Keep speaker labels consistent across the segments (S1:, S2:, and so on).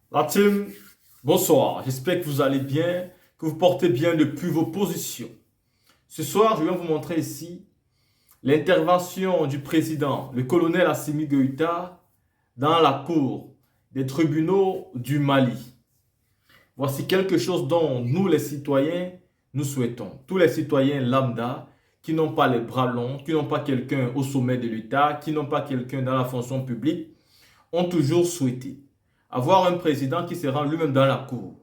S1: La team, bonsoir. J'espère que vous allez bien, que vous portez bien depuis vos positions. Ce soir, je vais vous montrer ici l'intervention du président, le colonel Assimi Goïta, dans la cour des tribunaux du Mali. Voici quelque chose dont nous, les citoyens, nous souhaitons. Tous les citoyens lambda qui n'ont pas les bras longs, qui n'ont pas quelqu'un au sommet de l'État, qui n'ont pas quelqu'un dans la fonction publique, ont toujours souhaité avoir un président qui se rend lui-même dans la cour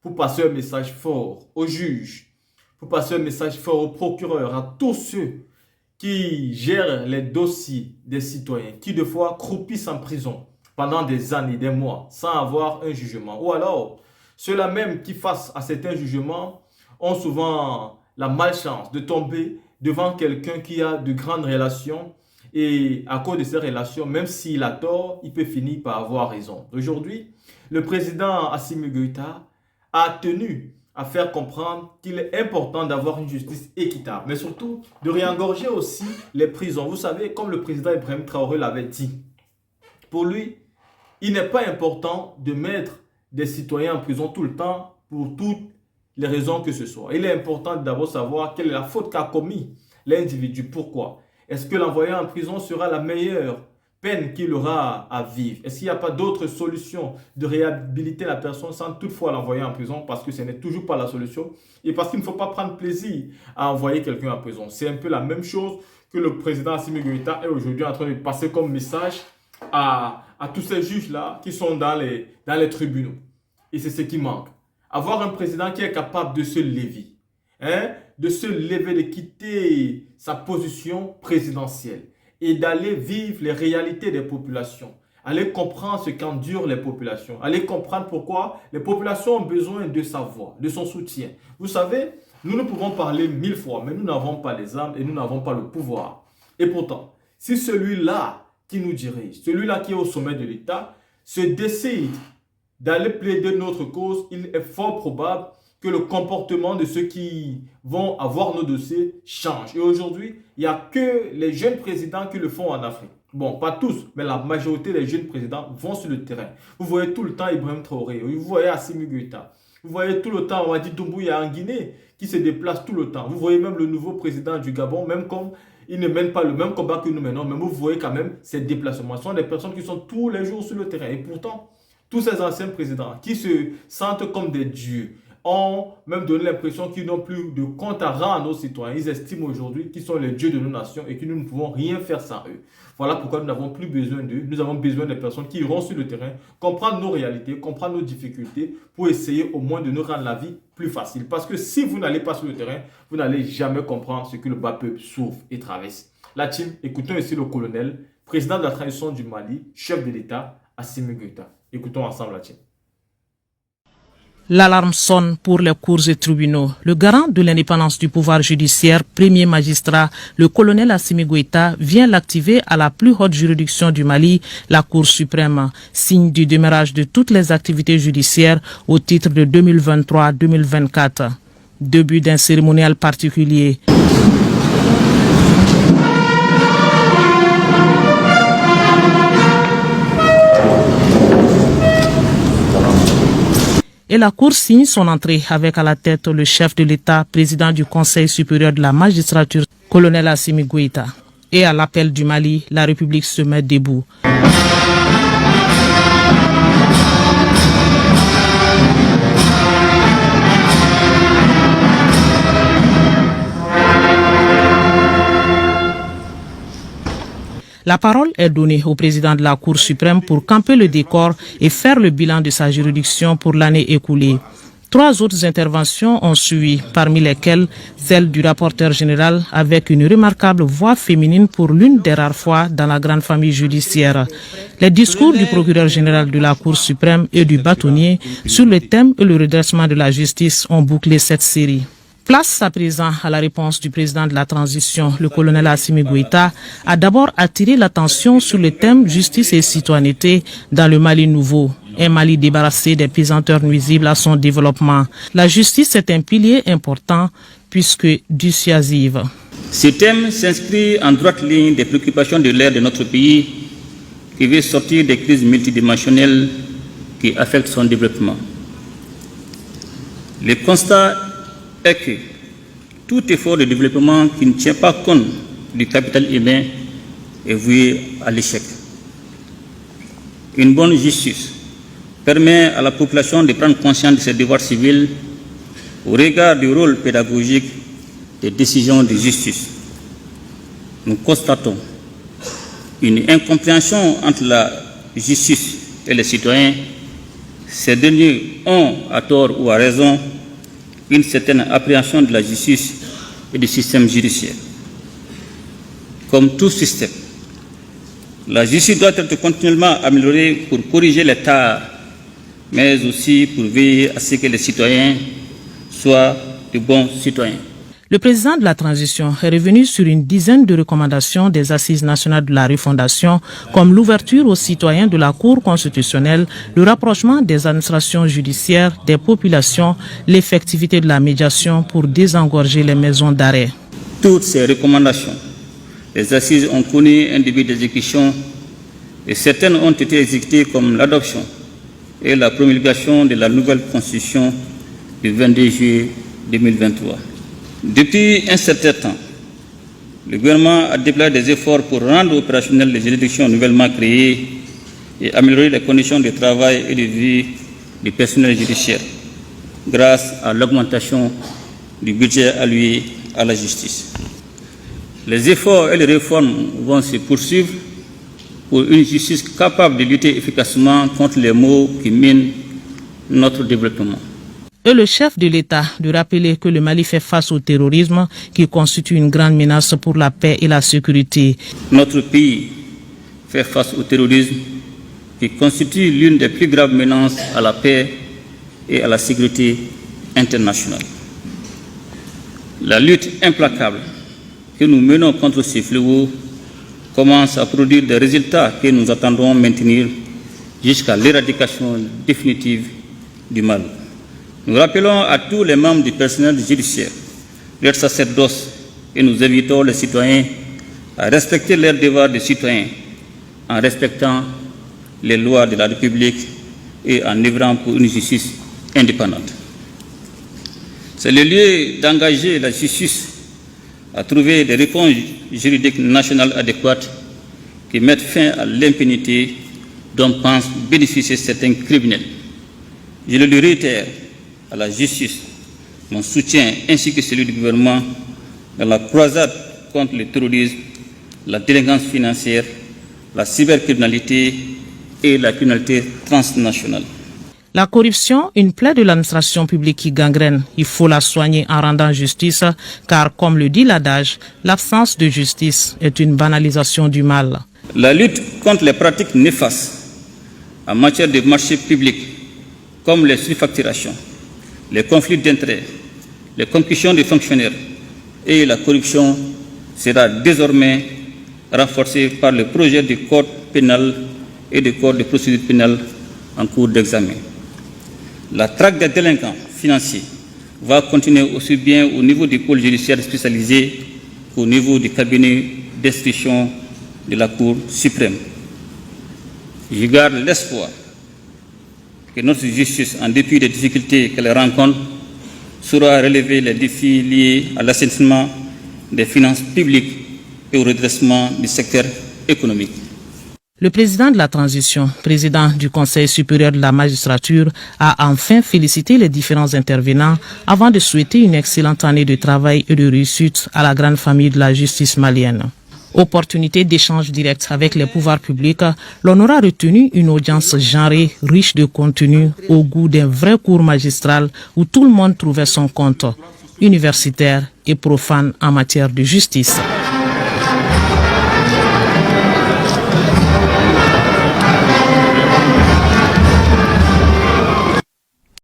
S1: pour passer un message fort aux juges, pour passer un message fort aux procureurs, à tous ceux qui gèrent les dossiers des citoyens, qui de fois croupissent en prison pendant des années, des mois, sans avoir un jugement. Ou alors, ceux-là même qui, face à certains jugements, ont souvent la malchance de tomber devant quelqu'un qui a de grandes relations. Et à cause de ces relations, même s'il a tort, il peut finir par avoir raison. Aujourd'hui, le président Assimi Goïta a tenu à faire comprendre qu'il est important d'avoir une justice équitable, mais surtout de réengorger aussi les prisons. Vous savez, comme le président Ibrahim Traoré l'avait dit, pour lui, il n'est pas important de mettre des citoyens en prison tout le temps pour toutes les raisons que ce soit. Il est important d'abord savoir quelle est la faute qu'a commis l'individu. Pourquoi? Est-ce que l'envoyer en prison sera la meilleure peine qu'il aura à vivre? Est-ce qu'il n'y a pas d'autre solution de réhabiliter la personne sans toutefois l'envoyer en prison? Parce que ce n'est toujours pas la solution. Et parce qu'il ne faut pas prendre plaisir à envoyer quelqu'un en prison. C'est un peu la même chose que le président Assimi Goïta est aujourd'hui en train de passer comme message à tous ces juges-là qui sont dans les tribunaux. Et c'est ce qui manque. Avoir un président qui est capable de se lever. De se lever, de quitter sa position présidentielle et d'aller vivre les réalités des populations, aller comprendre ce qu'endurent les populations, aller comprendre pourquoi les populations ont besoin de sa voix, de son soutien. Vous savez, nous pouvons parler 1000 fois, mais nous n'avons pas les armes et nous n'avons pas le pouvoir. Et pourtant, si celui-là qui nous dirige, celui-là qui est au sommet de l'État, se décide d'aller plaider notre cause, il est fort probable que le comportement de ceux qui vont avoir nos dossiers change. Et aujourd'hui, il n'y a que les jeunes présidents qui le font en Afrique. Bon, pas tous, mais la majorité des jeunes présidents vont sur le terrain. Vous voyez tout le temps Ibrahim Traoré, vous voyez Assimi Goïta, vous voyez tout le temps Mamadi Doumbouya en Guinée qui se déplace tout le temps. Vous voyez même le nouveau président du Gabon, même comme il ne mène pas le même combat que nous menons, mais vous voyez quand même ces déplacements. Ce sont des personnes qui sont tous les jours sur le terrain. Et pourtant, tous ces anciens présidents qui se sentent comme des dieux, ont même donné l'impression qu'ils n'ont plus de compte à rendre à nos citoyens. Ils estiment aujourd'hui qu'ils sont les dieux de nos nations et que nous ne pouvons rien faire sans eux. Voilà pourquoi nous n'avons plus besoin d'eux. Nous avons besoin des personnes qui iront sur le terrain, comprendre nos réalités, comprendre nos difficultés pour essayer au moins de nous rendre la vie plus facile. Parce que si vous n'allez pas sur le terrain, vous n'allez jamais comprendre ce que le bas peuple souffre et traverse. La team, écoutons ici le colonel, président de la transition du Mali, chef de l'État, Assimi Goïta. Écoutons ensemble la team.
S2: L'alarme sonne pour les cours et tribunaux. Le garant de l'indépendance du pouvoir judiciaire, premier magistrat, le colonel Assimi Goïta, vient l'activer à la plus haute juridiction du Mali, la Cour suprême, signe du démarrage de toutes les activités judiciaires au titre de 2023-2024. Début d'un cérémonial particulier. Et la Cour signe son entrée avec à la tête le chef de l'État, président du Conseil supérieur de la magistrature, colonel Assimi Goïta. Et à l'appel du Mali, la République se met debout. La parole est donnée au président de la Cour suprême pour camper le décor et faire le bilan de sa juridiction pour l'année écoulée. 3 autres interventions ont suivi, parmi lesquelles celle du rapporteur général avec une remarquable voix féminine pour l'une des rares fois dans la grande famille judiciaire. Les discours du procureur général de la Cour suprême et du bâtonnier sur le thème et le redressement de la justice ont bouclé cette série. Place à présent à la réponse du président de la transition, le colonel Assimi Goïta, a d'abord attiré l'attention sur le thème justice et citoyenneté dans le Mali nouveau. Un Mali débarrassé des pesanteurs nuisibles à son développement. La justice est un pilier important puisque dissuasive.
S3: Ce thème s'inscrit en droite ligne des préoccupations de l'ère de notre pays qui veut sortir des crises multidimensionnelles qui affectent son développement. Le constat est que tout effort de développement qui ne tient pas compte du capital humain est voué à l'échec. Une bonne justice permet à la population de prendre conscience de ses devoirs civils au regard du rôle pédagogique des décisions de justice. Nous constatons une incompréhension entre la justice et les citoyens. Ces derniers ont, à tort ou à raison, une certaine appréhension de la justice et du système judiciaire. Comme tout système, la justice doit être continuellement améliorée pour corriger les tares, mais aussi pour veiller à ce que les citoyens soient de bons citoyens.
S2: Le président de la transition est revenu sur une dizaine de recommandations des Assises nationales de la refondation, comme l'ouverture aux citoyens de la Cour constitutionnelle, le rapprochement des administrations judiciaires, des populations, l'effectivité de la médiation pour désengorger les maisons d'arrêt.
S3: Toutes ces recommandations, les Assises ont connu un début d'exécution et certaines ont été exécutées comme l'adoption et la promulgation de la nouvelle Constitution du 22 juillet 2023. Depuis un certain temps, le gouvernement a déployé des efforts pour rendre opérationnelles les juridictions nouvellement créées et améliorer les conditions de travail et de vie du personnel judiciaire grâce à l'augmentation du budget alloué à la justice. Les efforts et les réformes vont se poursuivre pour une justice capable de lutter efficacement contre les maux qui minent notre développement.
S2: Et le chef de l'État de rappeler que le Mali fait face au terrorisme qui constitue une grande menace pour la paix et la sécurité.
S3: Notre pays fait face au terrorisme qui constitue l'une des plus graves menaces à la paix et à la sécurité internationale. La lutte implacable que nous menons contre ces fléaux commence à produire des résultats que nous attendons maintenir jusqu'à l'éradication définitive du mal. Nous rappelons à tous les membres du personnel judiciaire leur sacerdoce et nous invitons les citoyens à respecter leurs devoirs de citoyens en respectant les lois de la République et en œuvrant pour une justice indépendante. C'est le lieu d'engager la justice à trouver des réponses juridiques nationales adéquates qui mettent fin à l'impunité dont pensent bénéficier certains criminels. Je le réitère à la justice, mon soutien ainsi que celui du gouvernement dans la croisade contre le terrorisme, la délinquance financière, la cybercriminalité et la criminalité transnationale.
S2: La corruption, une plaie de l'administration publique qui gangrène. Il faut la soigner en rendant justice, car comme le dit l'adage, l'absence de justice est une banalisation du mal.
S3: La lutte contre les pratiques néfastes en matière de marchés publics, comme les surfacturations, les conflits d'intérêts, les concussions des fonctionnaires et la corruption sera désormais renforcée par le projet de code pénal et de code de procédure pénale en cours d'examen. La traque des délinquants financiers va continuer aussi bien au niveau du pôle judiciaire spécialisé qu'au niveau du cabinet d'instruction de la Cour suprême. Je garde l'espoir que notre justice, en dépit des difficultés qu'elle rencontre, saura relever les défis liés à l'assainissement des finances publiques et au redressement du secteur économique.
S2: Le président de la transition, président du Conseil supérieur de la magistrature, a enfin félicité les différents intervenants avant de souhaiter une excellente année de travail et de réussite à la grande famille de la justice malienne. Opportunité d'échange direct avec les pouvoirs publics, l'on aura retenu une audience genrée, riche de contenu, au goût d'un vrai cours magistral où tout le monde trouvait son compte, universitaire et profane en matière de justice.